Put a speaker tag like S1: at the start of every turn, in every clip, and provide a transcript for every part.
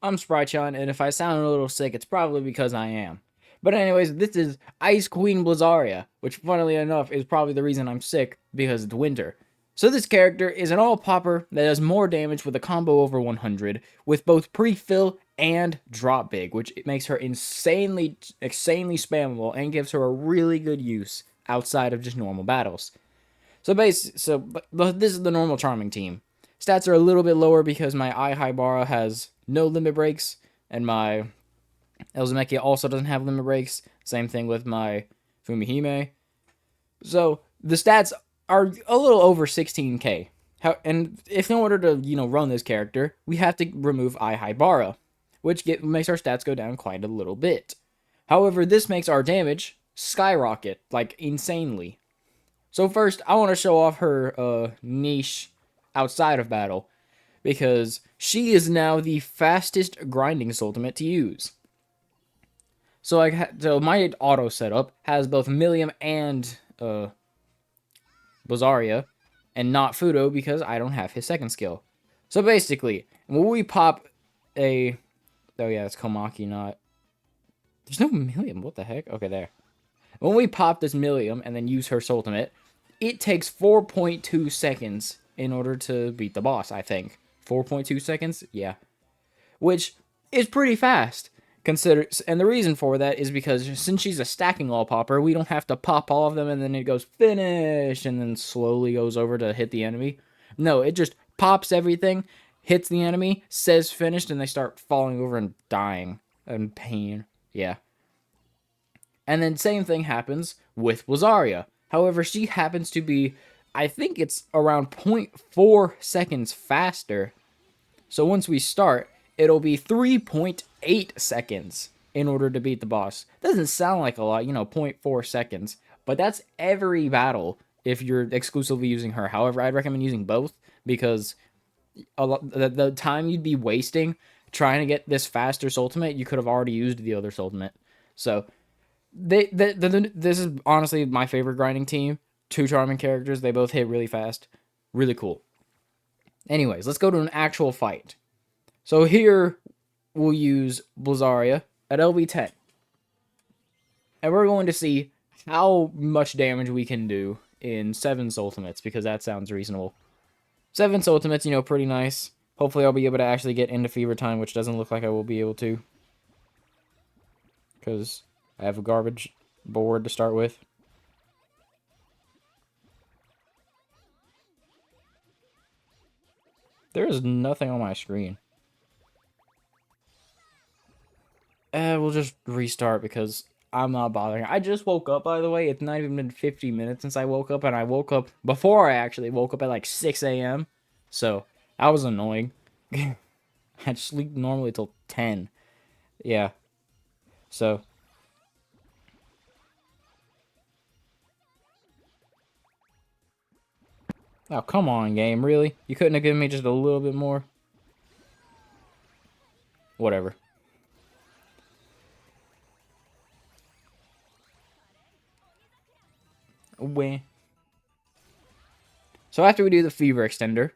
S1: I'm Spreadsheet, and if I sound a little sick, it's probably because I am. But anyways, this is Ice Queen Blizzaria, which funnily enough is probably the reason I'm sick, because it's winter. So this character is an all-popper that does more damage with a combo over 100, with both pre-fill and drop big, which makes her insanely spammable and gives her a really good use outside of just normal battles. But this is the normal Charming team. Stats are a little bit lower because my Haibara has no limit breaks, and my Elzameki also doesn't have limit breaks. Same thing with my Fumihime. So the stats are a little over 16k. And if in order to run this character, we have to remove Haibara, which makes our stats go down quite a little bit. However, this makes our damage skyrocket like insanely. So first, I want to show off her niche outside of battle, because she is now the fastest grinding Soultimate to use. So my auto setup has both Millium and Blizzaria, and not Fudo because I don't have his second skill. So basically, when we pop a... Oh yeah, it's Komaki, not... There's no Millium, what the heck? Okay, there. When we pop this Millium and then use her Soultimate, it takes 4.2 seconds in order to beat the boss, I think. 4.2 seconds? Yeah. Which is pretty fast. And the reason for that is because since she's a stacking all popper, we don't have to pop all of them and then it goes finish and then slowly goes over to hit the enemy. No, it just pops everything, hits the enemy, says finished, and they start falling over and dying in pain. Yeah. And then same thing happens with Blizzaria. However, she happens to be, I think it's around 0.4 seconds faster. So once we start, it'll be 3.8 seconds in order to beat the boss. Doesn't sound like a lot, 0.4 seconds. But that's every battle if you're exclusively using her. However, I'd recommend using both, because the time you'd be wasting trying to get this faster Soultimate, you could have already used the other Soultimate. So this is honestly my favorite grinding team. Two Charming characters. They both hit really fast. Really cool. Anyways, let's go to an actual fight. So here, we'll use Blizzaria at LV10. And we're going to see how much damage we can do in 7 Soultimates, because that sounds reasonable. 7 Soultimates, pretty nice. Hopefully I'll be able to actually get into Fever Time, which doesn't look like I will be able to, because I have a garbage board to start with. There is nothing on my screen. We'll just restart because I'm not bothering. I just woke up, by the way. It's not even been 50 minutes since I woke up, and I woke up before I actually woke up at like 6 a.m. So, that was annoying. I sleep normally till 10. Yeah. So. Oh, come on, game. Really? You couldn't have given me just a little bit more? Whatever. Wah. So after we do the Fever Extender,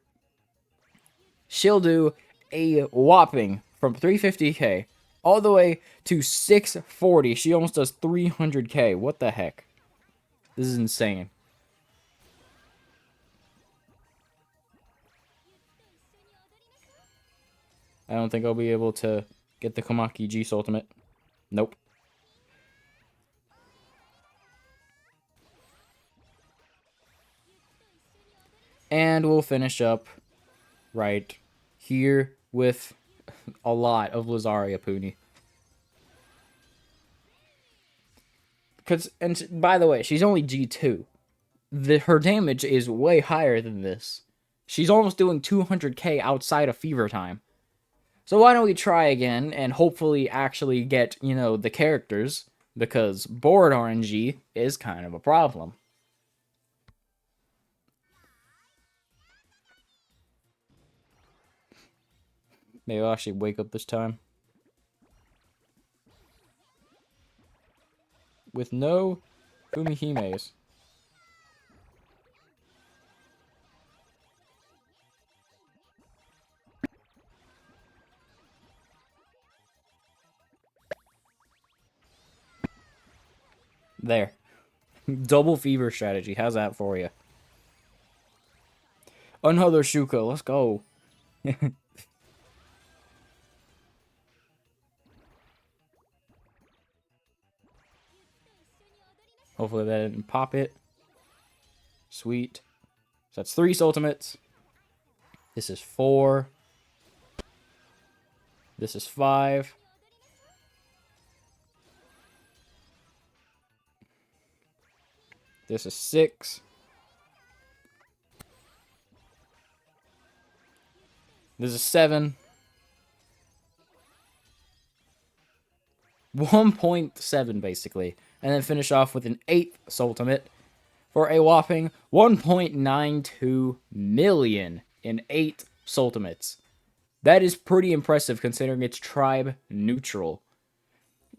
S1: she'll do a whopping from 350k all the way to 640. She almost does 300k. What the heck? This is insane. I don't think I'll be able to get the Komaki G Ultimate. Nope. And we'll finish up right here with a lot of Blizzaria Puni. And by the way, she's only G2. Her damage is way higher than this. She's almost doing 200k outside of Fever Time. So why don't we try again and hopefully actually get, the characters, because board RNG is kind of a problem. Maybe I'll actually wake up this time. With no Fumihimes. There. Double fever strategy. How's that for you? Another Shuka. Let's go. Hopefully that didn't pop it. Sweet. So that's 3 Soultimates. This is 4. This is 5. This is 6. This is 7. 1.7 basically. And then finish off with an 8th Soultimate for a whopping 1.92 million in 8 Soultimates. That is pretty impressive considering it's tribe neutral.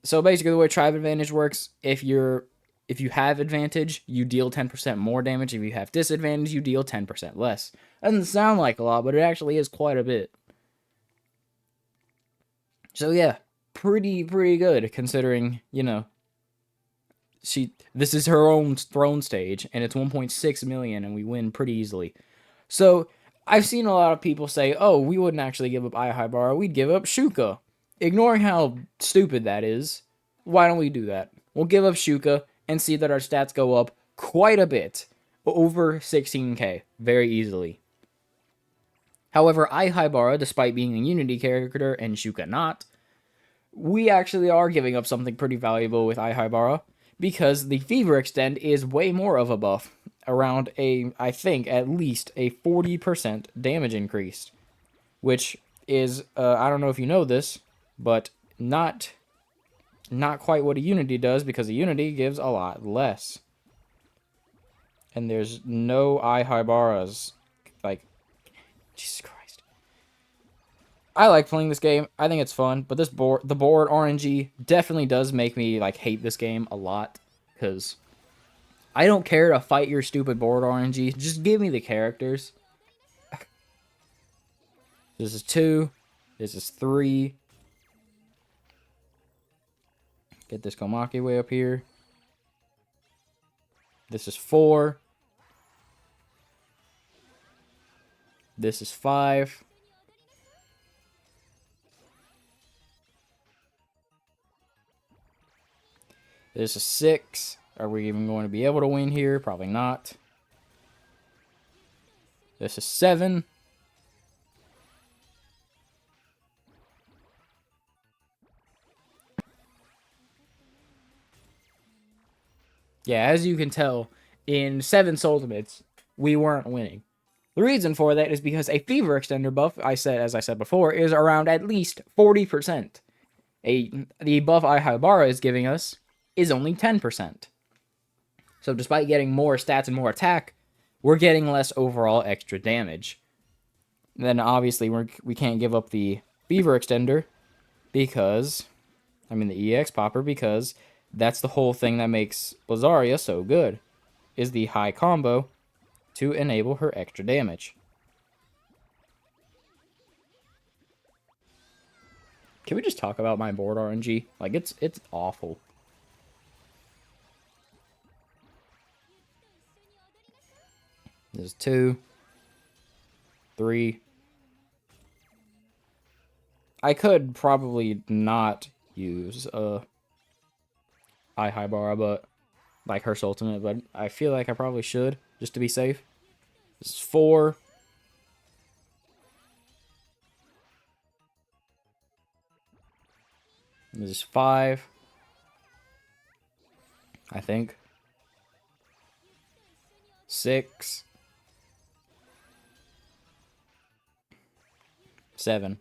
S1: So basically the way tribe advantage works, if you have advantage, you deal 10% more damage. If you have disadvantage, you deal 10% less. Doesn't sound like a lot, but it actually is quite a bit. So yeah, pretty good considering, you know, this is her own throne stage and it's 1.6 million and we win pretty easily. So I've seen a lot of people say, oh, we wouldn't actually give up Aihaibara, we'd give up Shuka. Ignoring how stupid that is, why don't we do that? We'll give up Shuka and see that our stats go up quite a bit, over 16k, very easily. However, Aihaibara, despite being a Unity character and Shuka not, we actually are giving up something pretty valuable with Aihaibara, because the Fever Extend is way more of a buff, around I think, at least a 40% damage increase, which is, I don't know if you know this, but not quite what a Unity does, because a Unity gives a lot less. And there's no Aihaibaras, like, Jesus Christ. I like playing this game. I think it's fun, but the board RNG definitely does make me like hate this game a lot, because I don't care to fight your stupid board RNG. Just give me the characters. This is 2. This is 3. Get this Komaki way up here. This is 4. This is 5. This is 6. Are we even going to be able to win here? Probably not. This is 7. Yeah, as you can tell, in 7 Soultimates, we weren't winning. The reason for that is because a Fever Extender buff, as I said before, is around at least 40%. The buff Aihaibara is giving us is only 10%. So despite getting more stats and more attack, we're getting less overall extra damage. Then obviously we can't give up the Fever Extender because, the EX Popper, because that's the whole thing that makes Blizzaria so good, is the high combo to enable her extra damage. Can we just talk about my board RNG? Like, it's awful. This is 2. 3. I could probably not use Aihaibara, but like her Soultimate, but I feel like I probably should, just to be safe. This is 4. This is 5. I think. 6. 7.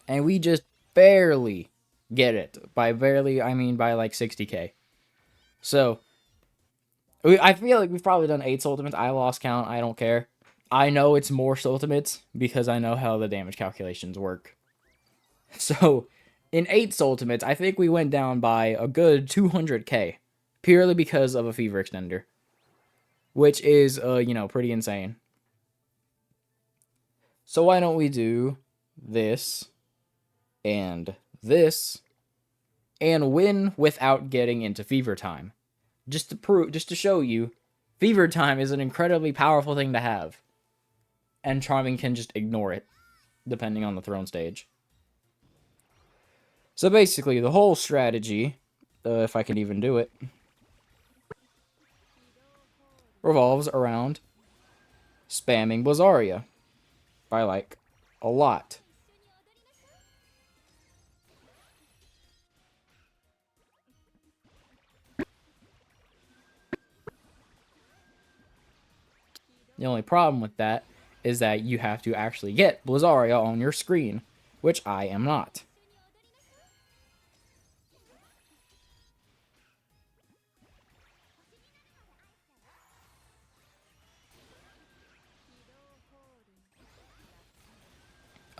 S1: And we just barely get it. By barely, I mean by like 60k. So, I feel like we've probably done 8 Soultimates. I lost count. I don't care. I know it's more Soultimates because I know how the damage calculations work. So, in 8 Soultimates, I think we went down by a good 200k. Purely because of a Fever Extender. Which is, pretty insane. So why don't we do this and this and win without getting into fever time. Just to show you, fever time is an incredibly powerful thing to have. And Charming can just ignore it, depending on the throne stage. So basically, the whole strategy, if I can even do it, revolves around spamming Blizzaria by, like, a lot. The only problem with that is that you have to actually get Blizzaria on your screen, which I am not.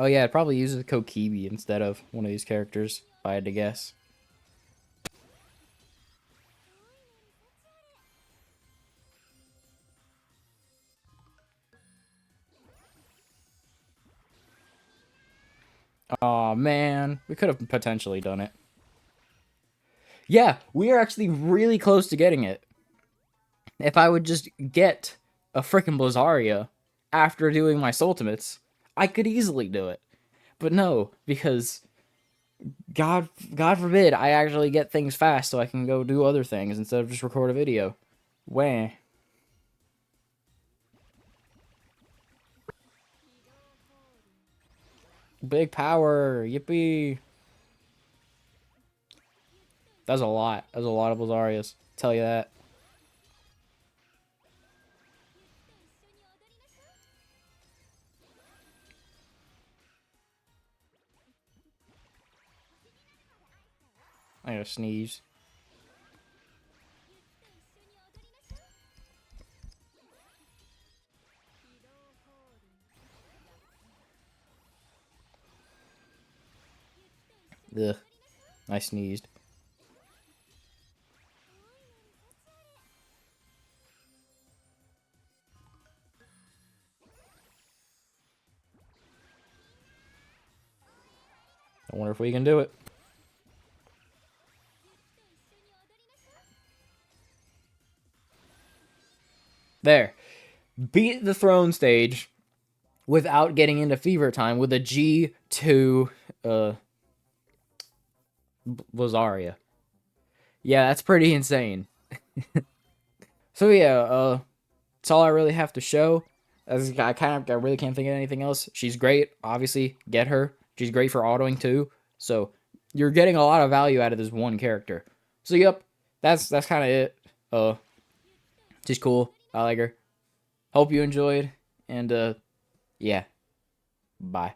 S1: Oh yeah, I'd probably use the Kokibi instead of one of these characters, if I had to guess. Aw, man. We could have potentially done it. Yeah, we are actually really close to getting it. If I would just get a freaking Blizzaria after doing my Soultimates, I could easily do it. But no, because God forbid I actually get things fast so I can go do other things instead of just record a video. Wah. Big power. Yippee. That's a lot. That's a lot of Blizarias. Tell you that. I gotta sneeze. Ugh. I sneezed. I wonder if we can do it. There. Beat the throne stage without getting into fever time with a G2 Blizzaria. Yeah, that's pretty insane. So yeah, that's all I really have to show. As I really can't think of anything else. She's great, obviously. Get her. She's great for autoing too. So you're getting a lot of value out of this one character. So yep, that's kind of it. She's cool. I like her. Hope you enjoyed, and yeah, bye.